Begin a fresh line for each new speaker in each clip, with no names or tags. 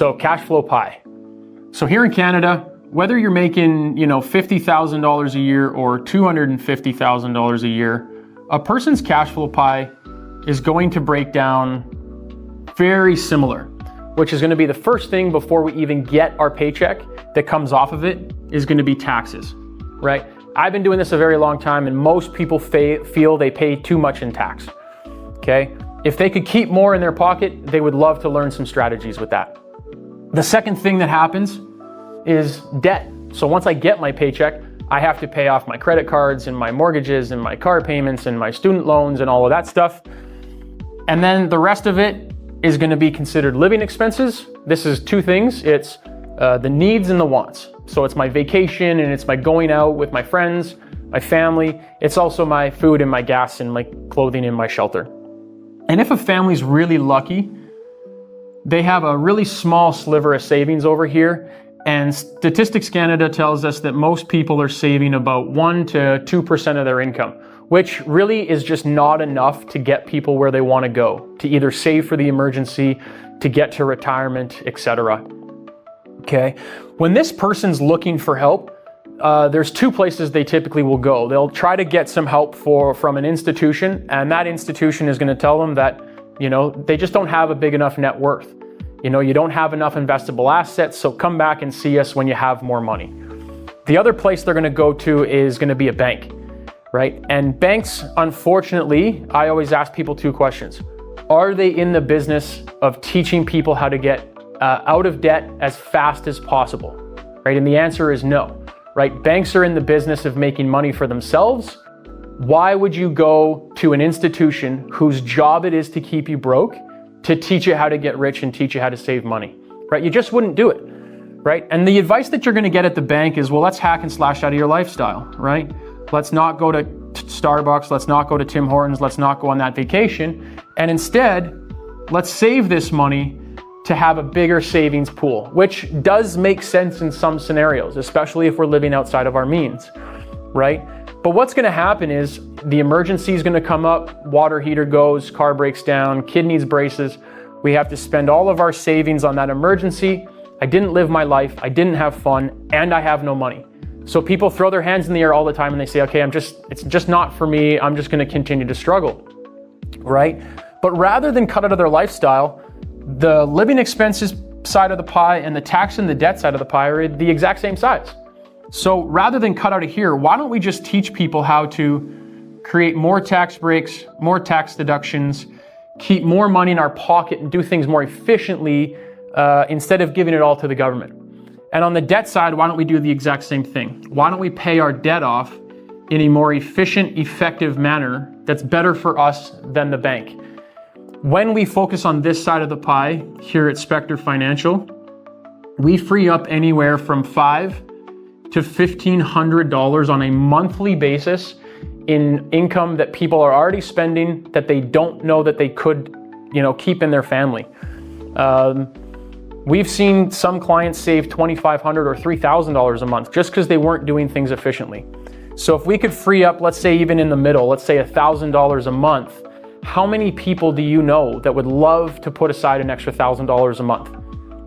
So cash flow pie. So here in Canada, whether you're making, $50,000 a year or $250,000 a year, a person's cash flow pie is going to break down very similar, which is going to be the first thing before we even get our paycheck that comes off of it is going to be taxes, right? I've been doing this a very long time, and most people feel they pay too much in tax, okay? If they could keep more in their pocket, they would love to learn some strategies with that. The second thing that happens is debt. So once I get my paycheck, I have to pay off my credit cards and my mortgages and my car payments and my student loans and all of that stuff. And then the rest of it is going to be considered living expenses. This is two things. It's the needs and the wants. So it's my vacation and it's my going out with my friends, my family. It's also my food and my gas and my clothing and my shelter. And if a family's really lucky, they have a really small sliver of savings over here. And Statistics Canada tells us that most people are saving about 1 to 2% of their income, which really is just not enough to get people where they want to go, to either save for the emergency, to get to retirement, etc. Okay, when this person's looking for help, there's two places they typically will go. They'll try to get some help from an institution, and that institution is going to tell them that, they just don't have a big enough net worth. You don't have enough investable assets, so come back and see us when you have more money. The other place they're going to go to is going to be a bank, right? And banks, unfortunately, I always ask people two questions. Are they in the business of teaching people how to get out of debt as fast as possible, right? And the answer is no, right? Banks are in the business of making money for themselves. Why would you go to an institution whose job it is to keep you broke to teach you how to get rich and teach you how to save money, right? You just wouldn't do it, right? And the advice that you're going to get at the bank is, well, let's hack and slash out of your lifestyle, right? Let's not go to Starbucks. Let's not go to Tim Hortons. Let's not go on that vacation. And instead, let's save this money to have a bigger savings pool, which does make sense in some scenarios, especially if we're living outside of our means, right? But what's going to happen is the emergency is going to come up, water heater goes, car breaks down, kid needs braces. We have to spend all of our savings on that emergency. I didn't live my life, I didn't have fun, and I have no money. So people throw their hands in the air all the time and they say, okay, it's just not for me. I'm just going to continue to struggle, right? But rather than cut out of their lifestyle, the living expenses side of the pie and the tax and the debt side of the pie are the exact same size. So rather than cut out of here, why don't we just teach people how to create more tax breaks, more tax deductions, keep more money in our pocket and do things more efficiently instead of giving it all to the government. And on the debt side, why don't we do the exact same thing? Why don't we pay our debt off in a more efficient, effective manner that's better for us than the bank? When we focus on this side of the pie here at Spectre Financial, we free up anywhere from $500 to $1,500 on a monthly basis in income that people are already spending that they don't know that they could, keep in their family. We've seen some clients save $2,500 or $3,000 a month just because they weren't doing things efficiently. So if we could free up, let's say even in the middle, let's say $1,000 a month, how many people do you know that would love to put aside an extra $1,000 a month,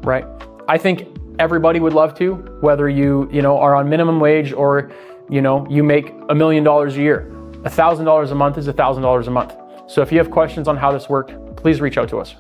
right? I think everybody would love to, whether you are on minimum wage or, you make $1 million a year. $1,000 a month is $1,000 a month. So if you have questions on how this works, please reach out to us.